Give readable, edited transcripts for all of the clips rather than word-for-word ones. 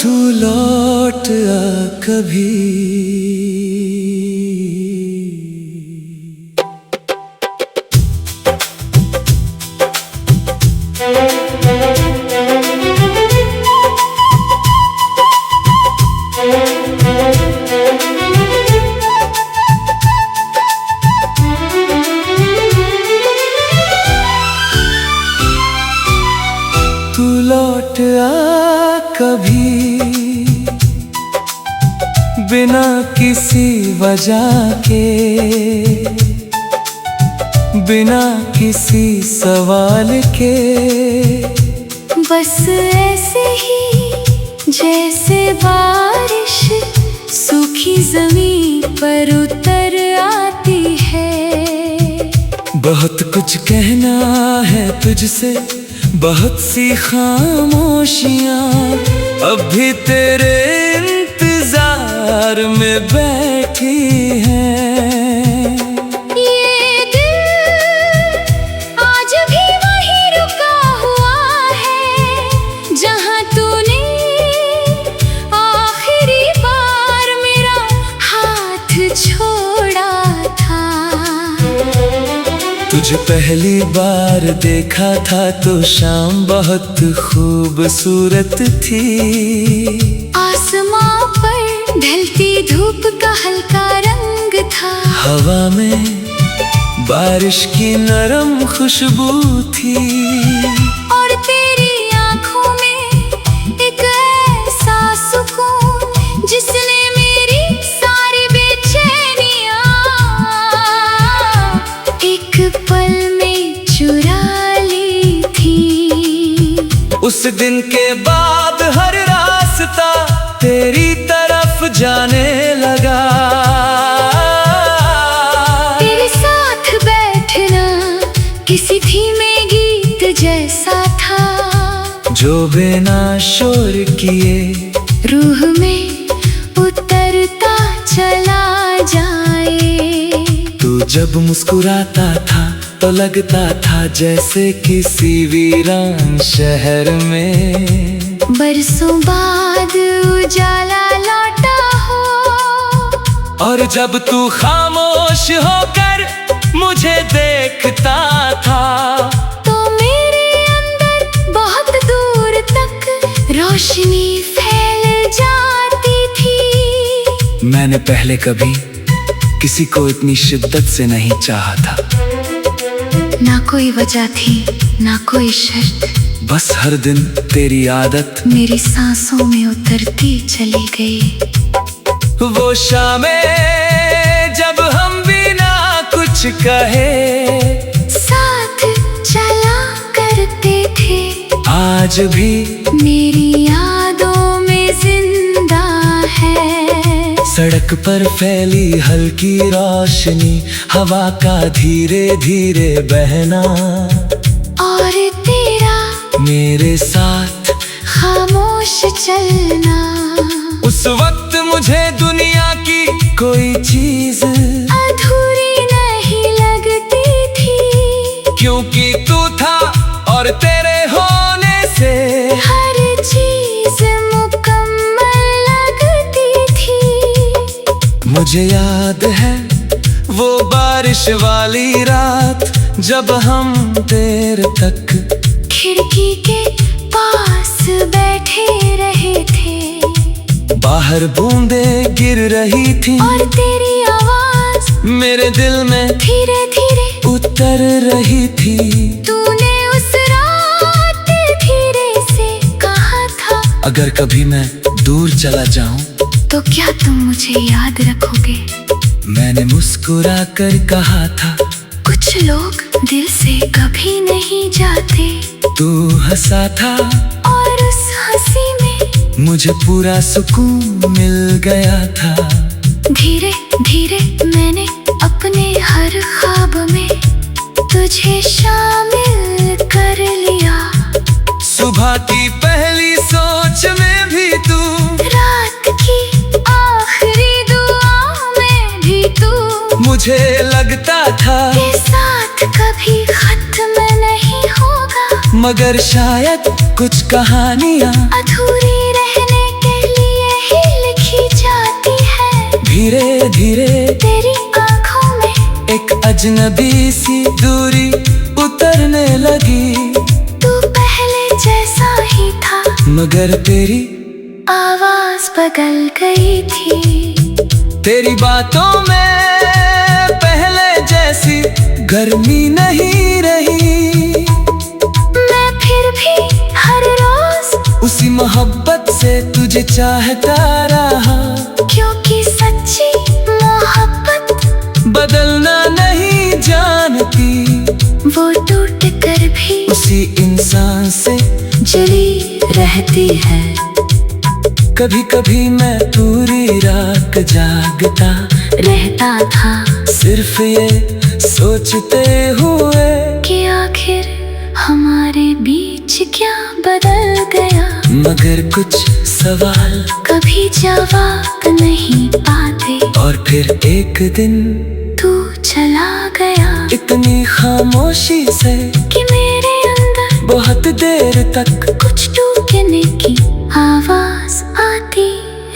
तू लौट आ कभी। तू लौट आ कभी, बिना किसी वजह के, बिना किसी सवाल के। बस ऐसे ही जैसे बारिश सूखी जमीन पर उतर आती है। बहुत कुछ कहना है तुझसे, बहुत सी खामोशियां अब भी तेरे इंतजार में बैठी हैं। ये दिल आज भी वहीं रुका हुआ है जहां तूने आखिरी बार मेरा हाथ छोड़ा था। तुझे पहली बार देखा था तो शाम बहुत खूबसूरत थी। आसमां पर ढलती धूप का हल्का रंग था। हवा में बारिश की नरम खुशबू थी। और तेरी आंखों में एक ऐसा सुकून जिसने मेरी सारी बेचैनियां एक पल में चुरा ली थी। उस दिन के बाद हर रास्ता तेरी तरफ जाने लगा। तेरे साथ बैठना किसी धीमे गीत जैसा था, जो बिना शोर किए रूह में उतरता चला जाए। तू जब मुस्कुराता था तो लगता था जैसे किसी वीरान शहर में बरसों बाद उजाला लौटा हो। और जब तू खामोश होकर मुझे देखता था तो मेरे अंदर बहुत दूर तक रोशनी फैल जाती थी। मैंने पहले कभी किसी को इतनी शिद्दत से नहीं चाहा था। ना कोई वजह थी, ना कोई शर्त, बस हर दिन तेरी आदत मेरी सांसों में उतरती चली गई। वो शामें जब हम बिना कुछ कहे साथ चला करते थे, आज भी मेरी यादों में जिंदा है। सड़क पर फैली हल्की रोशनी, हवा का धीरे धीरे बहना, और तेरा मेरे साथ खामोश चलना। उस वक्त मुझे दुनिया की कोई चीज अधूरी नहीं लगती थी, क्योंकि तू था और तेरे होने से हर चीज मुकम्मल लगती थी। मुझे याद है वो बारिश वाली रात जब हम देर तक खिड़की के पास बैठे रहे थे। बाहर बूंदें गिर रही थी और तेरी आवाज मेरे दिल में धीरे धीरे उतर रही थी। तूने उस रात धीरे से कहा था, अगर कभी मैं दूर चला जाऊं तो क्या तुम मुझे याद रखोगे? मैंने मुस्कुरा कर कहा था, कुछ लोग दिल से कभी नहीं जाते। तू हंसा था और उस हंसी में मुझे पूरा सुकून मिल गया था। धीरे धीरे मैंने अपने हर ख्वाब में तुझे शामिल कर लिया। सुबह की पहली सोच में भी तू, रात की आखिरी दुआ में भी तू, मुझे लगता था ये साथ कभी खत्म नहीं होगा। मगर शायद कुछ कहानियां अधूरी रहने के अजनबी सी दूरी उतरने लगी। तू पहले जैसा ही था मगर तेरी आवाज बदल गई थी। तेरी बातों में पहले जैसी गर्मी नहीं रही। मैं फिर भी हर रोज उसी मोहब्बत से तुझे चाहता रहा। क्योंकि सच्ची मोहब्बत बदलना नहीं जानती। वो टूट कर भी उसी इंसान से जुड़ी रहती है। कभी कभी मैं पूरी रात जागता रहता था सिर्फ ये सोचते हुए कि आखिर हमारे बीच क्या बदल गया। मगर कुछ सवाल कभी जवाब नहीं पाते। और फिर एक दिन तू चला गया इतनी खामोशी से कि मेरे अंदर बहुत देर तक कुछ टूटने की आवाज आती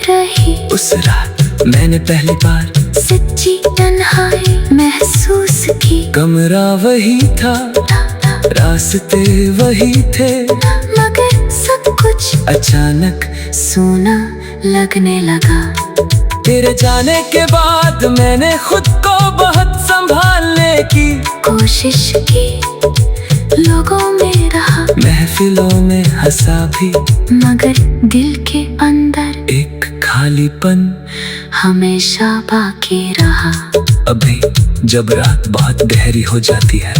रही। उस रात मैंने पहली बार सच्ची तन्हाई महसूस की। कमरा वही था, रास्ते वही थे, मगर सब कुछ अचानक सूना लगने लगा। तेरे जाने के बाद मैंने खुद को बहुत संभालने की कोशिश की, लोगों में रहा, महफिलों में हंसा भी, मगर दिल के अंदर एक खालीपन हमेशा बाकी रहा। अभी जब रात बहुत गहरी हो जाती है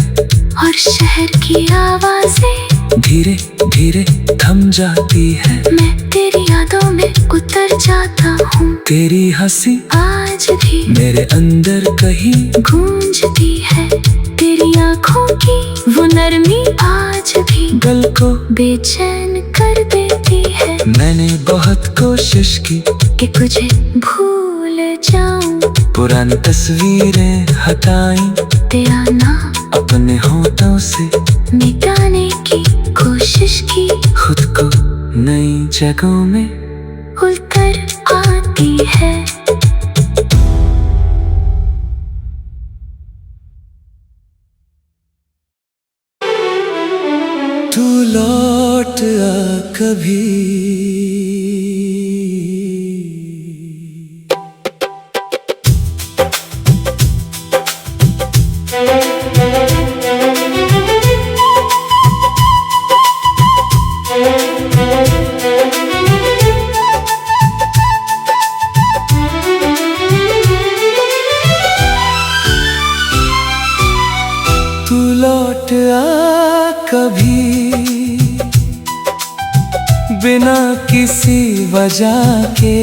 और शहर की आवाजें धीरे धीरे थम जाती है, मैं तेरी यादों में उतर जाता हूँ। तेरी हंसी आज भी मेरे अंदर कहीं गूंजती है। तेरी आँखों की वो नरमी आज भी दिल को बेचैन कर देती है। मैंने बहुत कोशिश की कि तुझे भूल जाऊं, पुरानी तस्वीरें हटाई, तेरा नाम अपने होठों से मिटाने की कोशिश की। खुद को नई जगहों में उतर आती है। तू लौट आ कभी। तू लौट आ कभी, बिना किसी वजह के,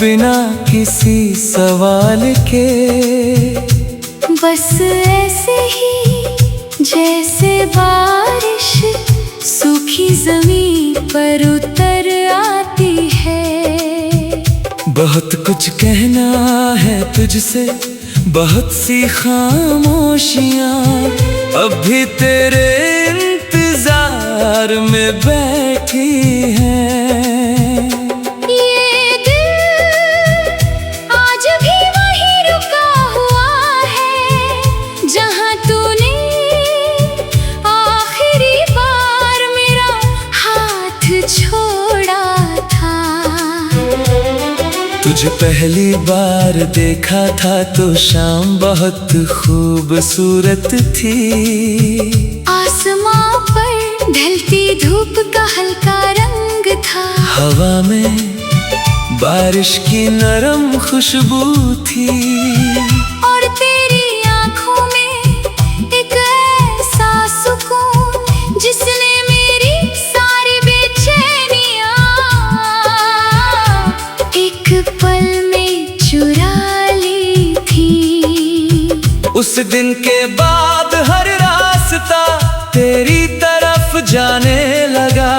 बिना किसी सवाल के, बस ऐसे ही जैसे बारिश सूखी जमीन पर उतर आती है। बहुत कुछ कहना है तुझसे, बहुत सी खामोशियाँ अब भी तेरे इंतजार में बैठी हैं। ये दिल आज भी वहीं रुका हुआ है जहाँ तूने आखिरी बार मेरा हाथ छोड़ा था। तुझे पहली बार देखा था तो शाम बहुत खूबसूरत थी। आसमां पर ढलती धूप का हल्का रंग था। हवा में बारिश की नरम खुशबू थी। और तेरी आँखों में एक ऐसा सुकून जिसने मेरी सारी बेचैनियाँ एक पल में चुरा ली थी। उस दिन के बाद हर रास्ता तेरी तरफ जाने लगा।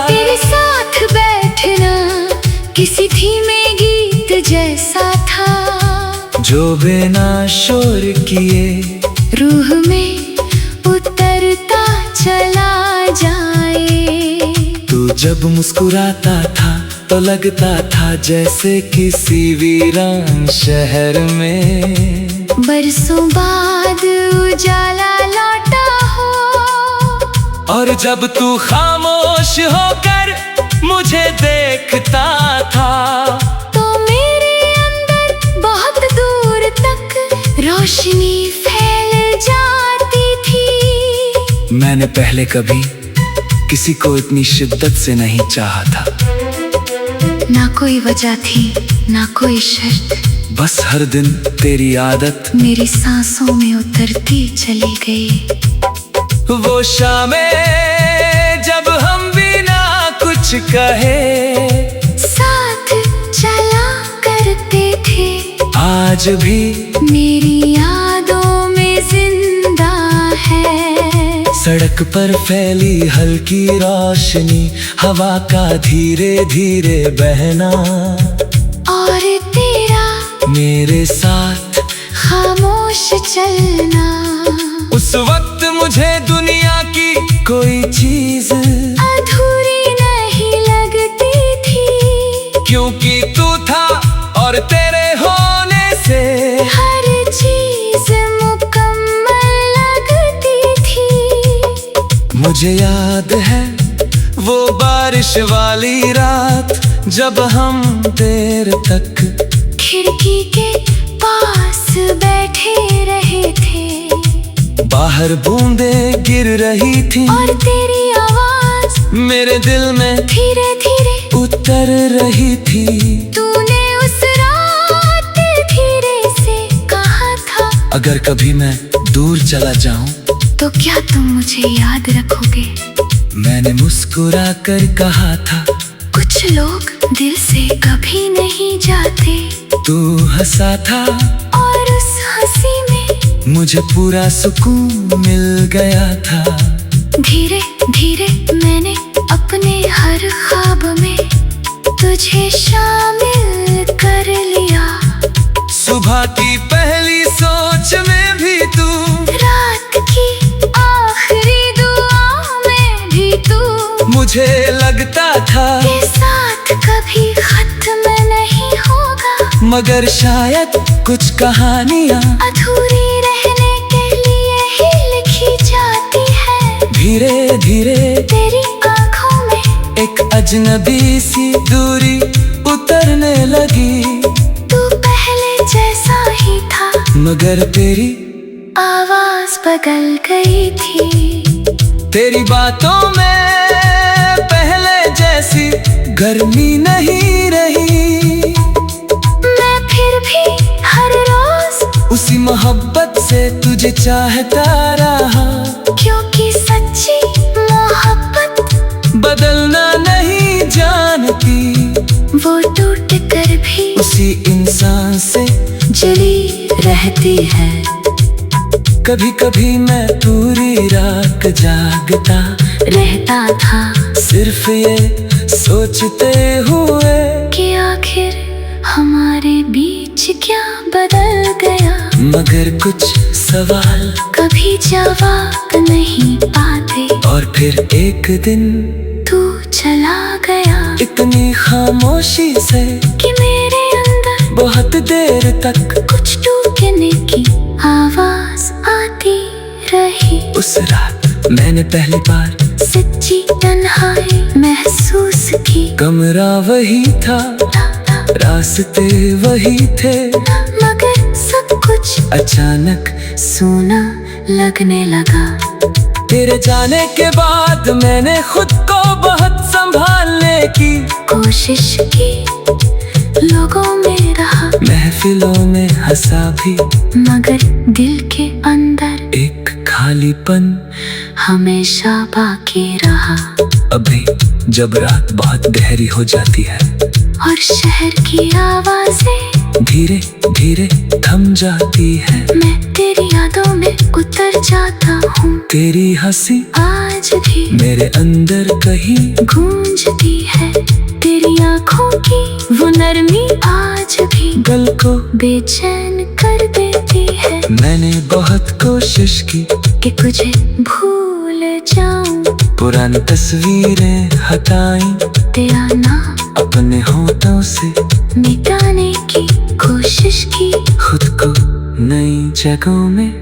तेरे साथ बैठना किसी धीमे गीत जैसा था जो बिना शोर किए रूह में उतरता चला जाए। तू जब मुस्कुराता था तो लगता था जैसे किसी वीरान शहर में बरसों बाद उजाला लौटा हो। और जब तू खामोश होकर मुझे देखता था तो मेरे अंदर बहुत दूर तक रोशनी फैल जाती थी। मैंने पहले कभी किसी को इतनी शिद्दत से नहीं चाहा था। ना कोई वजह थी, ना कोई शर्त, बस हर दिन तेरी आदत मेरी सांसों में उतरती चली गई। वो शामें जब हम बिना कुछ कहे साथ चला करते थे, आज भी मेरी यादों में जिंदा है। सड़क पर फैली हल्की रोशनी, हवा का धीरे धीरे बहना, और तेरा मेरे साथ खामोश चलना। उस वक्त मुझे दुनिया की कोई चीज अधूरी नहीं लगती थी, क्योंकि तू था और तेरे होने से हर चीज मुकम्मल लगती थी। मुझे याद है वो बारिश वाली रात जब हम देर तक खिड़की के पास बैठे रहे थे, बाहर बूंदें गिर रही थी और तेरी आवाज मेरे दिल में धीरे धीरे उतर रही थी। तूने उस रात धीरे से कहा था, अगर कभी मैं दूर चला जाऊं तो क्या तुम मुझे याद रखोगे? मैंने मुस्कुरा कर कहा था, कुछ लोग दिल से कभी नहीं जाते। तू हंसा था और उस हंसी में मुझे पूरा सुकून मिल गया था। धीरे धीरे मैंने अपने हर ख्वाब में तुझे शामिल कर लिया। सुबह की पहली सोच में भी तू, रात की आखिरी दुआ में भी तू, मुझे लगता था के साथ कभी खत्म नहीं होगा। मगर शायद कुछ कहानियां अधूरी रहने के लिए ही लिखी जाती है। धीरे धीरे तेरी आंखों में एक अजनबी सी दूरी उतरने लगी। तू पहले जैसा ही था, मगर तेरी आवाज बदल गई थी। तेरी बातों में पहले जैसी गर्मी नहीं रही। मैं फिर भी हर रोज उसी मोहब्बत से तुझे चाहता रहा, क्योंकि सच्ची मोहब्बत बदलना नहीं जानती। वो टूट कर भी उसी इंसान से जली रहती है। कभी कभी मैं पूरी रात जागता रहता था सिर्फ ये सोचते हुए कि आखिर हमारे बीच क्या बदल गया। मगर कुछ सवाल कभी जवाब नहीं पाते, और फिर एक दिन तू चला गया इतनी खामोशी से कि मेरे अंदर बहुत देर तक कुछ टूटने की आवाज आती रही। उस रात मैंने पहली बार सच्ची तन्हाई महसूस की। कमरा वही था, रास्ते वही थे, मगर सब कुछ अचानक सोना लगने लगा। तेरे जाने के बाद मैंने खुद को बहुत संभालने की कोशिश की, लोगों में रहा, महफिलों में हंसा भी, मगर दिल के अंदर एक खालीपन हमेशा बाकी रहा। अभी जब रात बहुत गहरी हो जाती है और शहर की आवाजें धीरे धीरे थम जाती है, मैं तेरी यादों में उतर जाता हूँ। तेरी हंसी आज भी मेरे अंदर कहीं गूंजती है, तेरी आँखों की वो नरमी आज भी दिल को बेचैन कर देती है। मैंने बहुत कोशिश की कि तुझे भूल जाऊं, पुरानी तस्वीरें हटाई, तेरा नाम अपने होठों से मिटाने की कोशिश की, खुद को नई जगहों में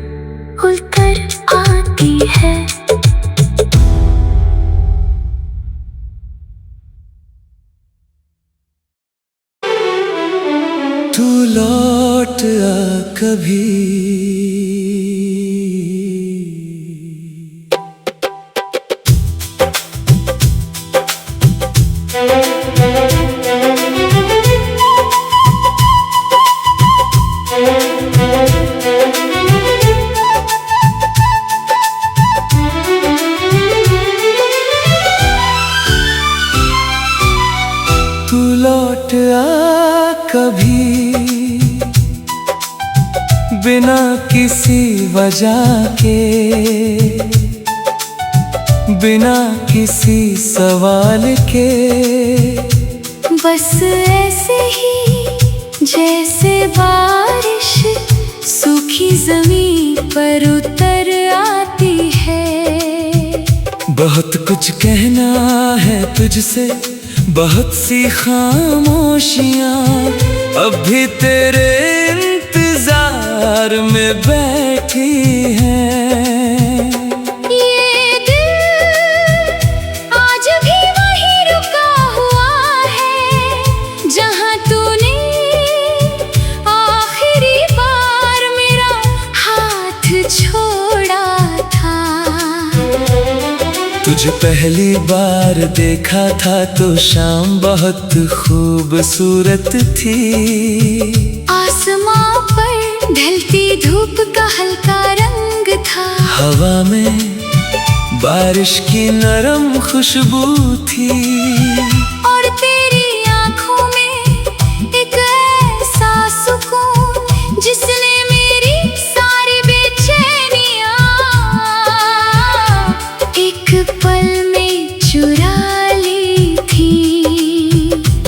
उतर आती है। तू लौट आ कभी, तू लौट आ कभी, बिना किसी वजह के, बिना किसी सवाल के, बस ऐसे ही जैसे बारिश सूखी जमीन पर उतर आती है। बहुत कुछ कहना है तुझसे, बहुत सी खामोशियां अब भी तेरे इंतजार में बैठी हैं। ये दिल आज भी वहीं रुका हुआ है जहां तूने आखिरी बार मेरा हाथ छोड़ा था। तुझे पहली बार देखा था तो शाम बहुत खूबसूरत थी। आसमां पर ढलती धूप का हल्का रंग था, हवा में बारिश की नरम खुशबू थी, और तेरी आंखों में एक ऐसा सुकून जिसने मेरी सारी बेचैनियां एक पल में चुरा ली थी।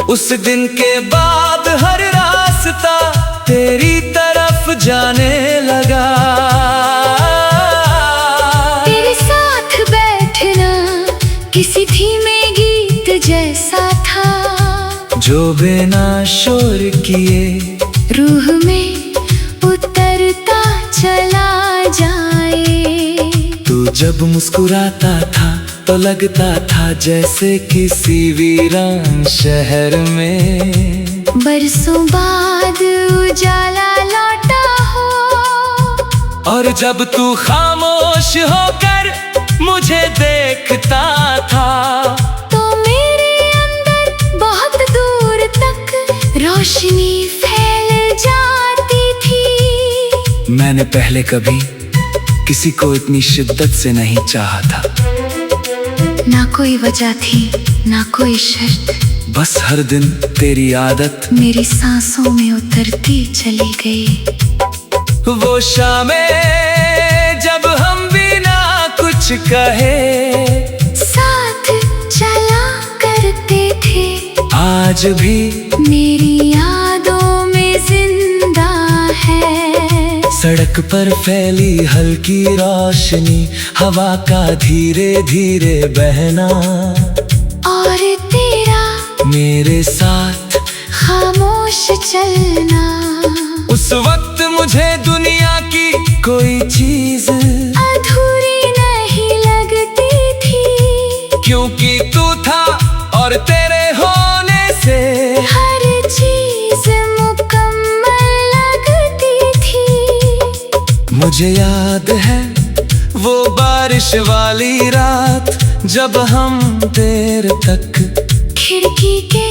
उस दिन के बाद हर रास्ता तेरी तरफ जाने लगा। तेरे साथ बैठना किसी धीमे गीत जैसा था, जो बिना शोर किए रूह में उतरता चला जाए। तू जब मुस्कुराता था तो लगता था जैसे किसी वीरान शहर में बरसों बाद उजाला लौटा हो। और जब तू खामोश होकर मुझे देखता था तो मेरे अंदर बहुत दूर तक रोशनी फैल जाती थी। मैंने पहले कभी किसी को इतनी शिद्दत से नहीं चाहा था। ना कोई वजह थी, ना कोई शर्त, बस हर दिन तेरी आदत मेरी सांसों में उतरती चली गई। वो शामें जब हम बिना कुछ कहे साथ चला करते थे, आज भी मेरी यादों में जिंदा है। सड़क पर फैली हल्की रोशनी, हवा का धीरे धीरे बहना, और तेरा मेरे साथ खामोश चलना। उस वक्त मुझे दुनिया की कोई चीज अधूरी नहीं लगती थी, क्योंकि तू था और तेरे होने से हर चीज मुकम्मल लगती थी। मुझे याद है वो बारिश वाली रात जब हम देर तक खिड़की के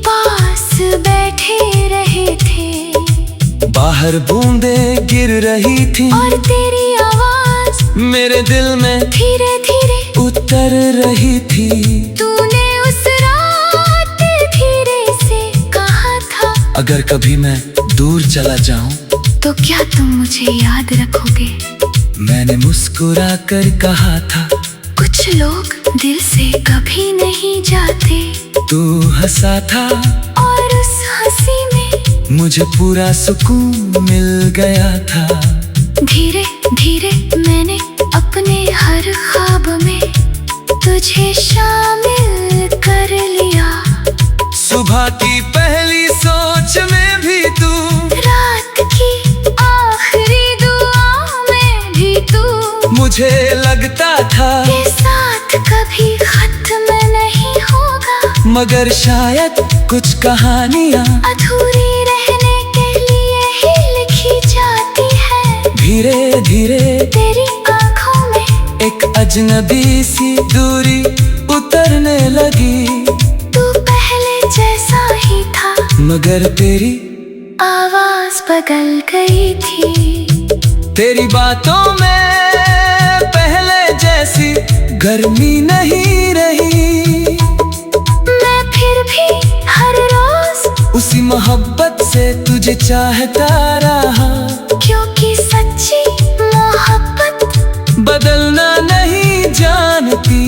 पास बैठे रहे थे, बाहर बूंदें गिर रही थी और तेरी आवाज मेरे दिल में धीरे धीरे उतर रही थी। तूने उस रात धीरे से कहा था, अगर कभी मैं दूर चला जाऊं तो क्या तुम मुझे याद रखोगे? मैंने मुस्कुरा कर कहा था, कुछ लोग दिल से कभी नहीं जाते। तू हंसा था और उस हंसी में मुझे पूरा सुकून मिल गया था। धीरे धीरे मैंने अपने हर ख्वाब में तुझे शामिल कर लिया। सुबह की पहली सोच में भी तू, रात की आखिरी दुआ में भी तू। मुझे लगता था ये साथ कभी खत्म नहीं होगा, मगर शायद कुछ कहानियाँ अधूरी रहने के लिए ही लिखी जाती है। धीरे धीरे तेरी आंखों में एक अजनबी सी दूरी उतरने लगी। तू पहले जैसा ही था, मगर तेरी आवाज बदल गई थी। तेरी बातों में पहले जैसी गर्मी नहीं रही। मैं फिर भी हर रोज उसी मोहब्बत से तुझे चाहता रहा, क्योंकि सच्ची मोहब्बत बदलना नहीं जानती।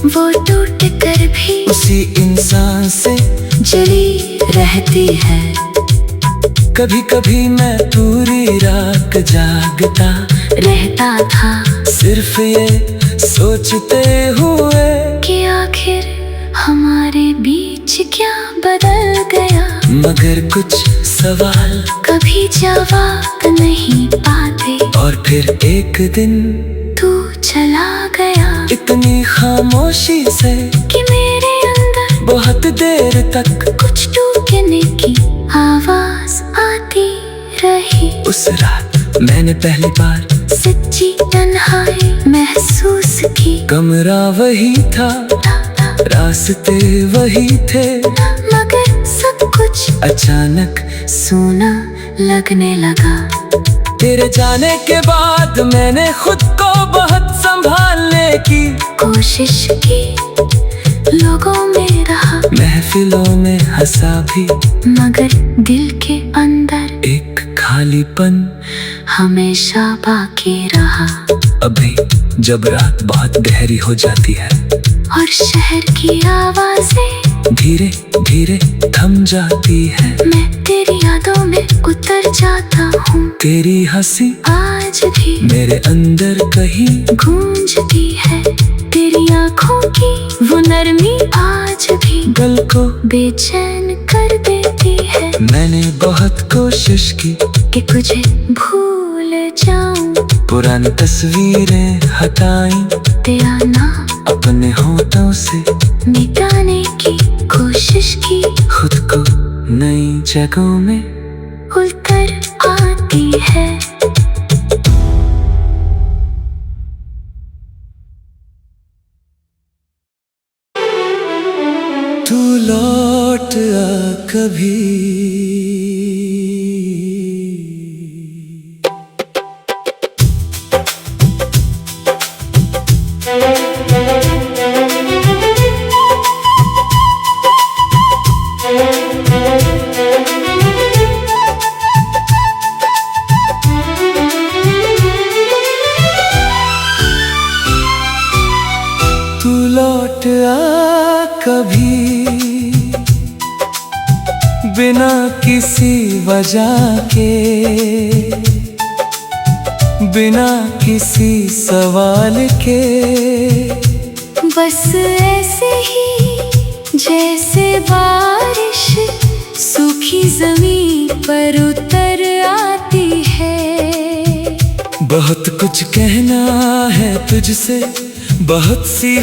वो टूट कर भी उसी इंसान से जुड़ी रहती है। कभी कभी मैं पूरी रात जागता रहता था सिर्फ ये सोचते हुए कि आखिर हमारे बीच क्या बदल गया। मगर कुछ सवाल कभी जवाब नहीं पाते, और फिर एक दिन तू चला गया इतनी खामोशी से कि मेरे अंदर बहुत देर तक कुछ टूटने की आवाज आती रही। उस रात मैंने पहली बार सच्ची तन्हाई महसूस की। कमरा वही था, रास्ते वही थे, मगर सब कुछ अचानक सूना लगने लगा। तेरे जाने के बाद मैंने खुद को बहुत संभालने की कोशिश की, लोगों में रहा, महफिलों में हंसा भी, मगर दिल के अंदर एक खालीपन हमेशा बाकी रहा। अभी जब रात बहुत गहरी हो जाती है और शहर की आवाजें धीरे धीरे थम जाती है, मैं तेरी यादों में उतर जाता हूँ। तेरी हंसी आज भी मेरे अंदर कहीं गूंजती है, तेरी आंखों की वो नरमी आज भी दिल को बेचैन कर देती है। मैंने बहुत कोशिश की कि तुझे भूल जाऊं, पुरानी तस्वीरें हटाई, तेरा नाम अपने होठों से मिटाने की कोशिश की। खुद को नई जगहों में उतर आती है। तू लौट आ कभी, तू लौट आ कभी, बिना किसी वजह के, बिना किसी सवाल के। बस ऐसे ही जैसे बारिश सूखी जमीन पर उतर आती है। बहुत कुछ कहना है तुझसे, बहुत सी